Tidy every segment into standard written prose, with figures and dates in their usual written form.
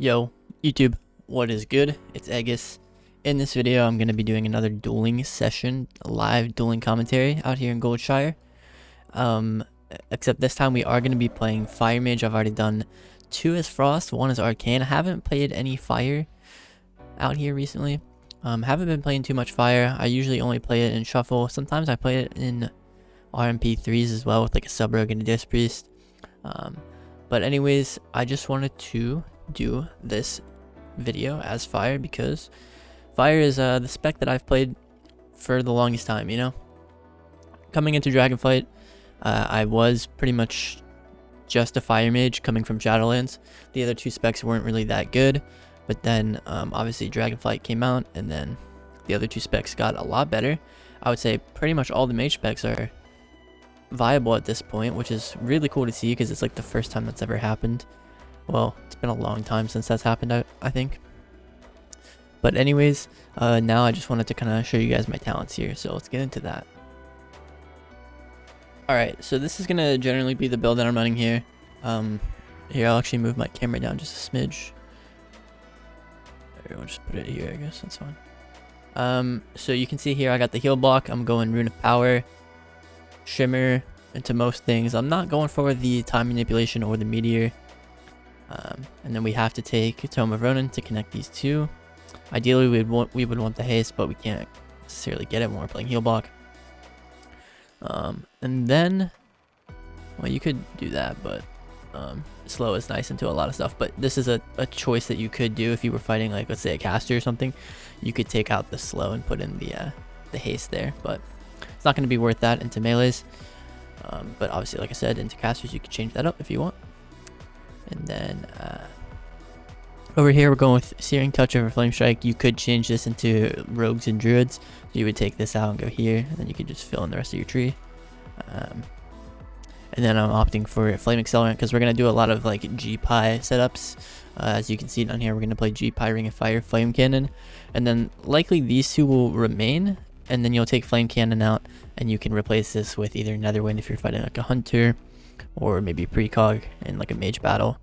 Yo, YouTube, what is good? It's Aeghis. In this video, I'm going to be doing another dueling session, a live dueling commentary out here in Goldshire. Except this time we are going to be playing Fire Mage. I've already done 2 as Frost, 1 as Arcane. I haven't played any Fire out here recently. Haven't been playing too much Fire. I usually only play it in Shuffle. Sometimes I play it in RMP3s as well with like a Sub-Rogue and a Disc Priest. But anyways, I just wanted to do this video as Fire because Fire is the spec that I've played for the longest time, you know? Coming into Dragonflight, I was pretty much just a Fire Mage coming from Shadowlands. The other 2 specs weren't really that good, but then obviously Dragonflight came out and then the other 2 specs got a lot better. I would say pretty much all the Mage specs are viable at this point, which is really cool to see because it's like the first time that's ever happened. Well, it's been a long time since that's happened, I think. But anyways, now I just wanted to kind of show you guys my talents here, so let's get into that. Alright, so this is going to generally be the build that I'm running here. Here, I'll actually move my camera down just a smidge. There, we'll just put it here, I guess, that's fine. So you can see here I got the heal block. I'm going Rune of Power, Shimmer into most things. I'm not going for the Time Manipulation or the Meteor. And then we have to take Tome of Ronin to connect these 2. Ideally, we would want the haste, but we can't necessarily get it when we're playing heal block. And then, well, you could do that, but slow is nice into a lot of stuff. But this is a choice that you could do if you were fighting, like, let's say a caster or something. You could take out the slow and put in the haste there, but it's not going to be worth that into melees. But obviously, like I said, into casters, you could change that up if you want. And then over here, we're going with Searing Touch over Flame Strike. You could change this into Rogues and Druids. So you would take this out and go here, and then you could just fill in the rest of your tree. And then I'm opting for Flame Accelerant because we're going to do a lot of like G-Pie setups. As you can see down here, we're going to play G-Pie, Ring of Fire, Flame Cannon. And then likely these 2 will remain. And then you'll take Flame Cannon out, and you can replace this with either Netherwind if you're fighting like a Hunter, or maybe Precog in like a Mage battle.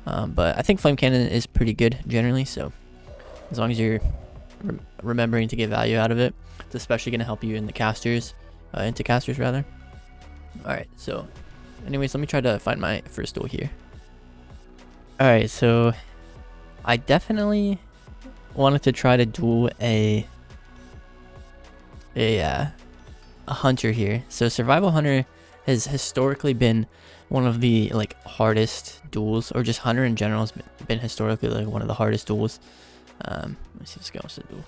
But I think Flame Cannon is pretty good generally, so as long as you're remembering to get value out of it, it's especially going to help you in the casters, into casters rather. Alright, so anyways, let me try to find my first duel here. Alright, so I definitely wanted to try to duel a Hunter here. So Survival Hunter has historically been one of the like hardest duels, or just Hunter in general has been historically like one of the hardest duels. Let me see if this guy wants to duel.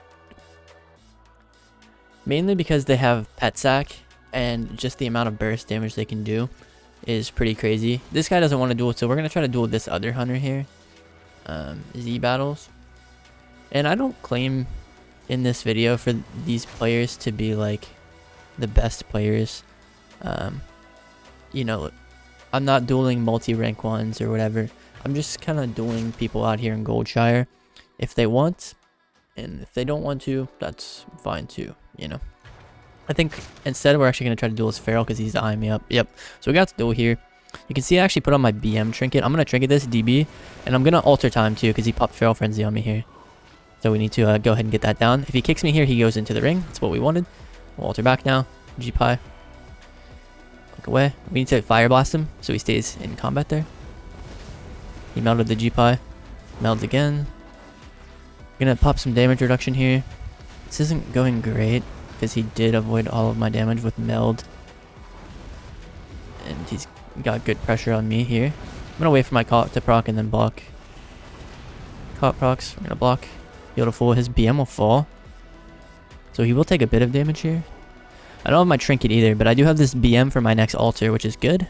Mainly because they have Pet Sack, and just the amount of burst damage they can do is pretty crazy. This guy doesn't want to duel, so we're gonna try to duel this other Hunter here. Z battles, and I don't claim in this video for these players to be like the best players. You know, I'm not dueling multi-rank ones or whatever. I'm just kind of dueling people out here in Goldshire if they want, and if they don't want to, that's fine too, you know. I think instead we're actually going to try to duel this Feral because he's eyeing me up. Yep, so we got to duel here. You can see I actually put on my BM trinket. I'm going to trinket this DB, and I'm going to alter time too because he popped Feral Frenzy on me here. So we need to go ahead and get that down. If he kicks me here, he goes into the ring. That's what we wanted. We'll alter back now. G-Pie. Look away. We need to Fire Blast him so he stays in combat there. He melted the G-Pie. Melds again. Gonna pop some damage reduction here. This isn't going great because he did avoid all of my damage with meld. And he's got good pressure on me here. I'm gonna wait for my Caught to proc and then block. Caught procs. We're gonna block. Beautiful. His BM will fall. So he will take a bit of damage here. I don't have my trinket either, but I do have this BM for my next altar, which is good.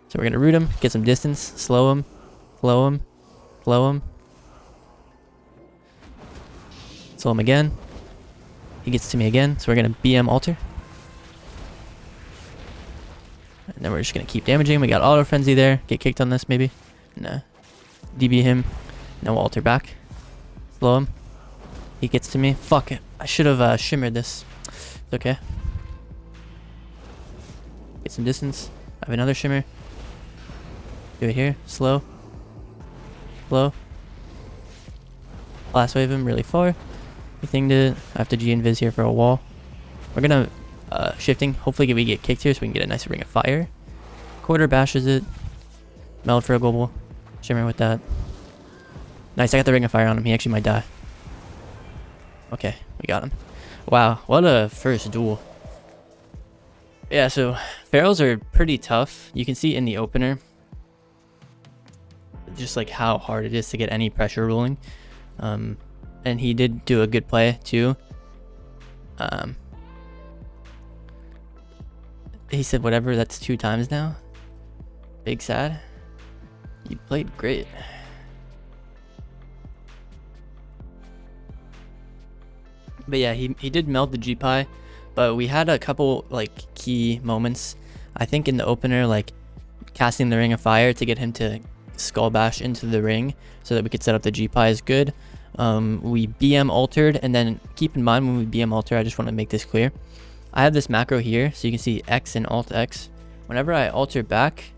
So we're going to root him, get some distance, slow him, flow him, flow him. Slow him again. He gets to me again, so we're going to BM altar. And then we're just going to keep damaging. We got Auto Frenzy there. Get kicked on this maybe. Nah. DB him. No altar back. Slow him. He gets to me. Fuck it. I should have shimmered this. It's okay. Get some distance. I have another shimmer. Do it here. Slow. Slow. blast wave him really far. We thinged it. I have to G-invis here for a wall. We're gonna shifting. Hopefully we get kicked here so we can get a nice ring of fire. Quarter bashes it. Meld for a global. Shimmer with that. Nice, I got the ring of fire on him. He actually might die. Okay, we got him. Wow, what a first duel. Yeah, so Pharaohs are pretty tough. You can see in the opener just like how hard it is to get any pressure rolling. And he did do a good play too. He said whatever, that's 2 times now. Big sad. You played great. But yeah, he did melt the GPI, but we had a couple like key moments. I think in the opener, like casting the Ring of Fire to get him to skull bash into the ring so that we could set up the GPI is good. We BM altered, and then keep in mind when we BM alter, I just want to make this clear. I have this macro here, so you can see X and Alt X. Whenever I alter back,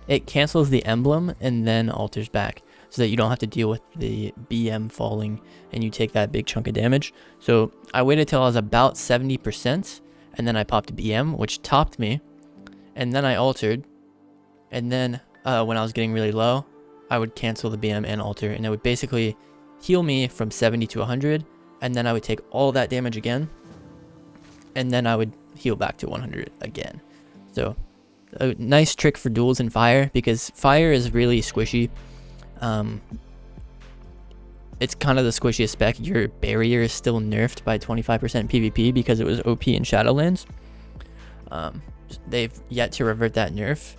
it cancels the emblem and then alters back, so that you don't have to deal with the BM falling and you take that big chunk of damage. So I waited till I was about 70%, and then I popped BM, which topped me, and then I altered, and then when I was getting really low, I would cancel the BM and alter, and it would basically heal me from 70 to 100, and then I would take all that damage again, and then I would heal back to 100 again. So a nice trick for duels in fire, because fire is really squishy. It's kind of the squishiest spec. Your barrier is still nerfed by 25% PvP because it was OP in Shadowlands. They've yet to revert that nerf.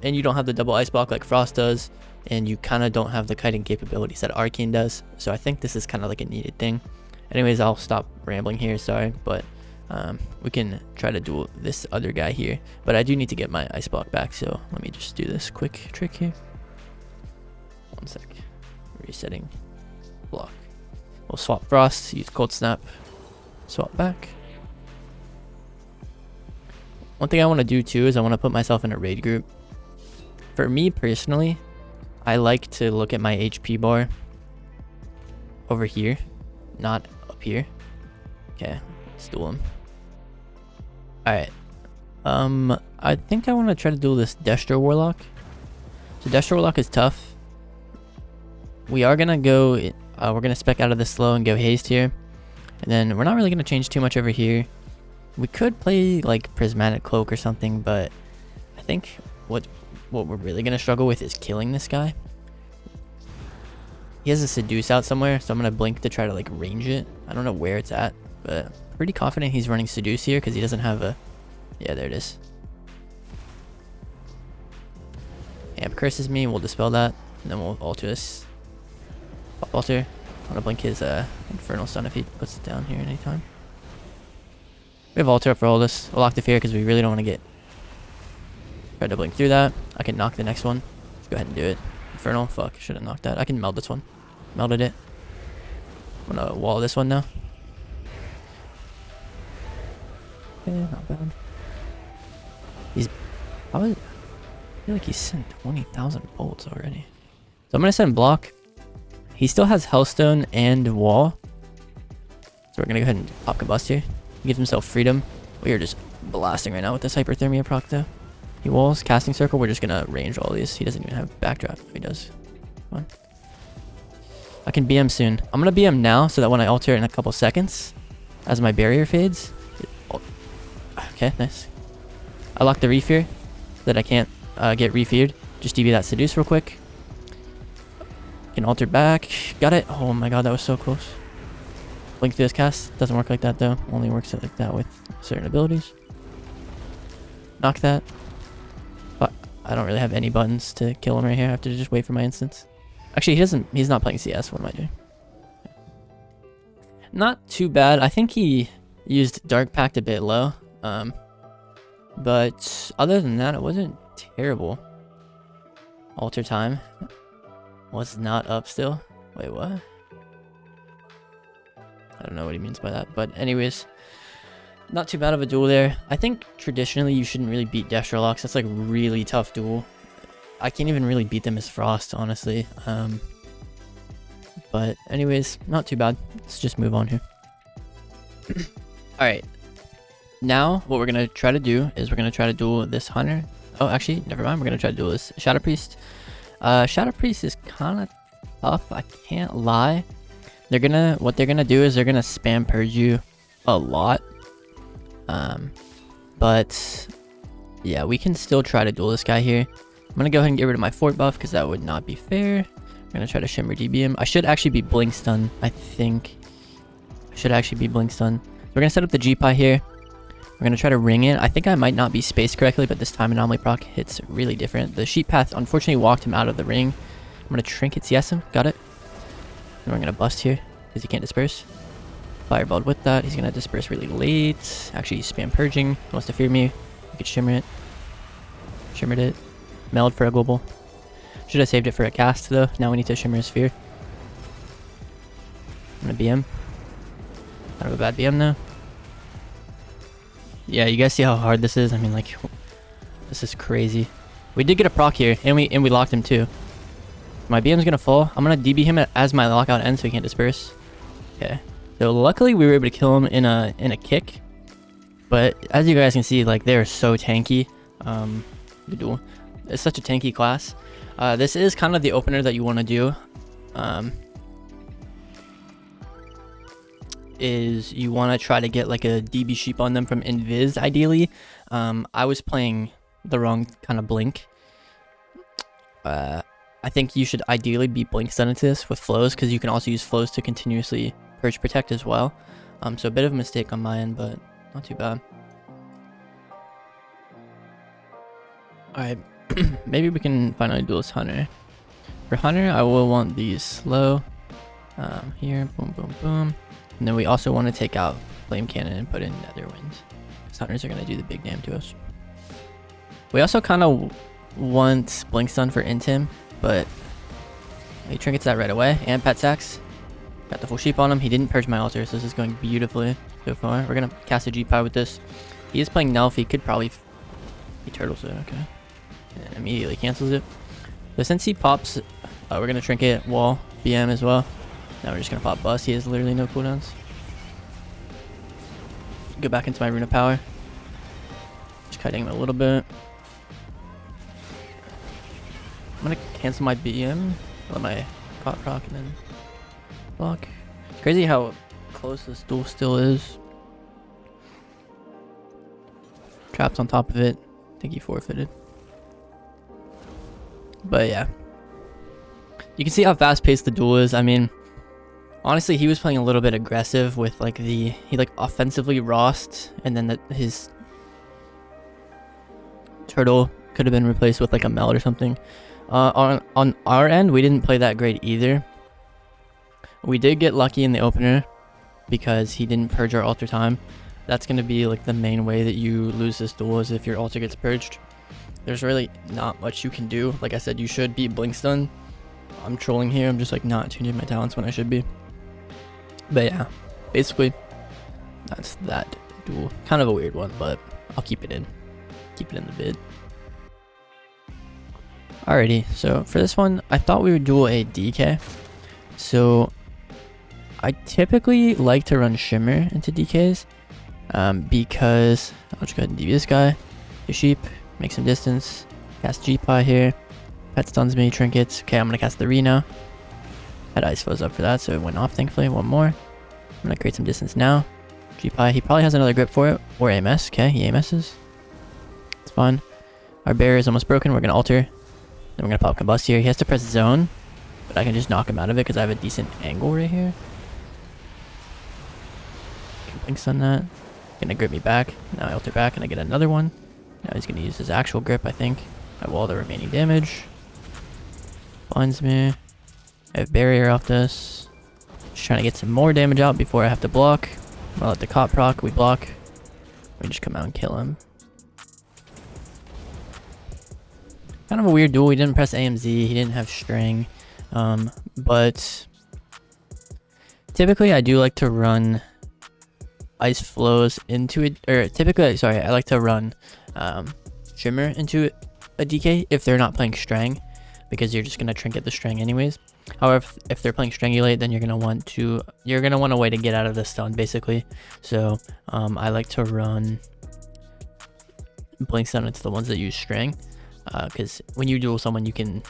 And you don't have the double ice block like Frost does, and you kind of don't have the kiting capabilities that Arcane does. So I think this is kind of like a needed thing. Anyways, I'll stop rambling here, sorry, but we can try to duel this other guy here. But I do need to get my ice block back, so let me just do this quick trick here. 1 sec. Resetting block. We'll swap Frost, use Cold Snap, swap back. One thing I want to do too is I want to put myself in a raid group. For me personally, I like to look at my HP bar over here, not up here. Okay, let's duel him. Alright. I think I want to try to duel this Destro Warlock. So Destro Warlock is tough. We are going to go, we're going to spec out of the slow and go haste here. And then we're not really going to change too much over here. We could play like Prismatic Cloak or something, but I think what we're really going to struggle with is killing this guy. He has a Seduce out somewhere, so I'm going to blink to try to like range it. I don't know where it's at, but pretty confident he's running Seduce here because he doesn't have a... Yeah, there it is. Amp curses me, we'll dispel that, and then we'll alter this. Pop alter. I'm going to blink his Infernal Stun if he puts it down here anytime. We have alter up for all this. We'll lock the fear because we really don't want to get... Try to blink through that. I can knock the next one. Let's go ahead and do it. Infernal, fuck, should have knocked that. I can meld this one. Melded it. I'm gonna wall this one now. Okay, not bad. He's probably... I feel like he's sent 20,000 bolts already. So I'm gonna send block. He still has Hellstone and wall. So we're gonna go ahead and pop combust here. He gives himself freedom. We are just blasting right now with this hyperthermia proc though. He walls, casting circle, we're just gonna range all these. He doesn't even have backdraft. He does. Come on. I can BM soon. I'm gonna BM now so that when I alter in a couple seconds, as my barrier fades. Okay, nice. I locked the refear so that I can't get refeared. Just DB that Seduce real quick. Can alter back. Got it. Oh my god, that was so close. Blink through this cast. Doesn't work like that though. Only works like that with certain abilities. Knock that. But I don't really have any buttons to kill him right here. I have to just wait for my instance. Actually, he's not playing CS. What am I doing? Not too bad. I think he used Dark Pact a bit low. But other than that, it wasn't terrible. Alter time was not up still. Wait, what? I don't know what he means by that. But anyways, not too bad of a duel there. I think traditionally you shouldn't really beat Destrolocks. That's like really tough duel. I can't even really beat them as Frost, honestly. But anyways, not too bad. Let's just move on here. Alright. Now, what we're going to try to do is we're going to try to duel this hunter. Oh, actually, never mind. We're going to try to duel this Shadow Priest. Shadow Priest is kind of tough. I can't lie. What they're going to do is they're going to spam purge you a lot. But yeah, we can still try to duel this guy here. I'm going to go ahead and get rid of my fort buff because that would not be fair. I'm going to try to Shimmer DB him. I should actually be blink stun, I think. I should actually be blink stun. We're going to set up the G-Pie here. We're going to try to ring it. I think I might not be spaced correctly, but this time Anomaly proc hits really different. The sheep path unfortunately walked him out of the ring. I'm going to Trinket CS him. Got it. And we're going to bust here because he can't disperse. Fireballed with that. He's going to disperse really late. Actually, he's spam purging. He wants to fear me. We could Shimmer it. Shimmered it. Meld for a global. Should have saved it for a cast though. Now we need to Shimmer his fear. I'm going to BM. Kind of a bad BM though. Yeah, you guys see how hard this is? I mean, like, this is crazy. We did get a proc here, and we locked him too. My BM's gonna fall. I'm gonna DB him as my lockout ends so he can't disperse. Okay. So luckily we were able to kill him in a kick. But as you guys can see, like, they're so tanky. The duel. It's such a tanky class. This is kind of the opener that you want to do. Is you want to try to get like a DB sheep on them from Invis ideally. I was playing the wrong kind of blink. I think you should ideally be blink stun into this with flows because you can also use flows to continuously purge protect as well. So a bit of a mistake on my end, but not too bad. Alright, maybe we can finally duel this hunter. For hunter, I will want these slow. Here, boom, boom, boom. And then we also want to take out Flame Cannon and put in Netherwind. Because hunters are going to do the big damn to us. We also kind of want Blink Stun for Intim, but he trinkets that right away. And Pet Sacks. Got the full sheep on him. He didn't purge my altar, so this is going beautifully so far. We're going to cast a G-Pie with this. He is playing Nelf. He could probably... He turtles it, okay. And immediately cancels it. So since he pops, we're going to trinket wall BM as well. Now we're just going to pop bust. He has literally no cooldowns. Go back into my Rune of Power. Just kiting him a little bit. I'm going to cancel my BM. Let my pot proc and then block. It's crazy how close this duel still is. Traps on top of it. I think he forfeited. But yeah. You can see how fast paced the duel is. I mean... Honestly, he was playing a little bit aggressive with like he like offensively rossed, and then his turtle could have been replaced with like a meld or something. On our end, we didn't play that great either. We did get lucky in the opener because he didn't purge our altar time. That's going to be like the main way that you lose this duel is if your altar gets purged. There's really not much you can do. Like I said, you should be blink stun. I'm trolling here. I'm just like not changing my talents when I should be. But yeah, basically, that's that duel. Kind of a weird one, but I'll keep it in. Keep it in the vid. Alrighty, so for this one, I thought we would duel a DK. So, I typically like to run Shimmer into DKs. Because, I'll just go ahead and DB this guy. The sheep, make some distance. Cast G-Pie here. Pet stuns me, trinkets. Okay, I'm going to cast the Reno. Had ice flows up for that, so it went off thankfully. One more. I'm gonna create some distance now. G-Pie, he probably has another grip for it. Or AMS, okay, he AMS's. It's fine. Our barrier is almost broken, we're gonna alter. Then we're gonna pop combust here. He has to press zone, but I can just knock him out of it because I have a decent angle right here. Can blink stun that. Gonna grip me back. Now I alter back and I get another one. Now he's gonna use his actual grip, I think. I wall the remaining damage. Blinds me. I have barrier off this. Just trying to get some more damage out before I have to block. I'll let the cop proc, we block. We just come out and kill him. Kind of a weird duel. He didn't press AMZ, he didn't have string. But typically I do like to run ice flows into it, or typically, sorry, I like to run Shimmer into a DK if they're not playing Strang. because you're just gonna trinket the string anyways. However, if they're playing Strangulate, then you're gonna want a way to get out of the stun basically. So I like to run Blink Stun into the ones that use String, because when you duel someone, you can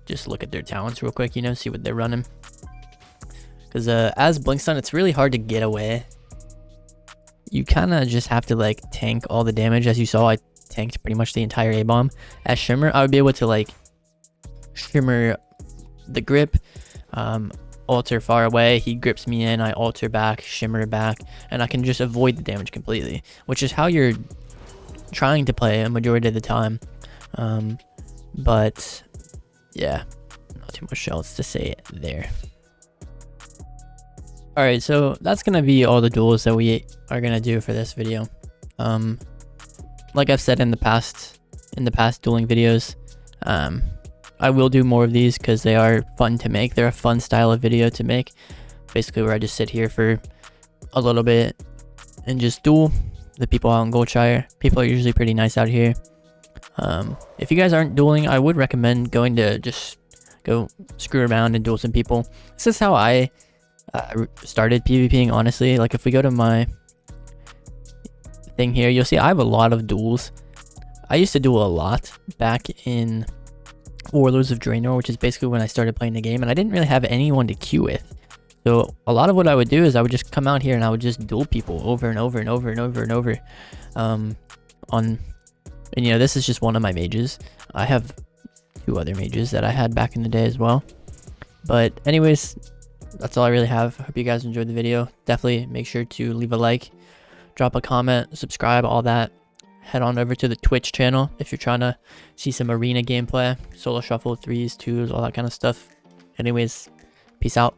just look at their talents real quick, you know, see what they're running. Because as Blink Stun, it's really hard to get away. You kind of just have to like tank all the damage. As you saw, I tanked pretty much the entire A-bomb. As Shimmer, I would be able to like Shimmer the grip, alter far away, he grips me in, I alter back, Shimmer back, and I can just avoid the damage completely, which is how you're trying to play a majority of the time. But yeah, not too much else to say there. Alright, so that's gonna be all the duels that we are gonna do for this video. Like I've said in the past dueling videos, I will do more of these because they are fun to make. They're a fun style of video to make, basically where I just sit here for a little bit and just duel the people out in Goldshire. People are usually pretty nice out here. If you guys aren't dueling, I would recommend going to just go screw around and duel some people. This is how I started PvPing, honestly. Like if we go to my thing here, you'll see I have a lot of duels. I used to duel a lot back in Warlords of Draenor, which is basically when I started playing the game, and I didn't really have anyone to queue with. So a lot of what I would do is I would just come out here and I would just duel people over and over and over and over and over. And you know, this is just one of my mages. I have 2 other mages that I had back in the day as well. But anyways, that's all I really have. Hope you guys enjoyed the video. Definitely make sure to leave a like, drop a comment, subscribe, all that. Head on over to the Twitch channel if you're trying to see some arena gameplay, solo shuffle, 3s, 2s, all that kind of stuff. Anyways, peace out.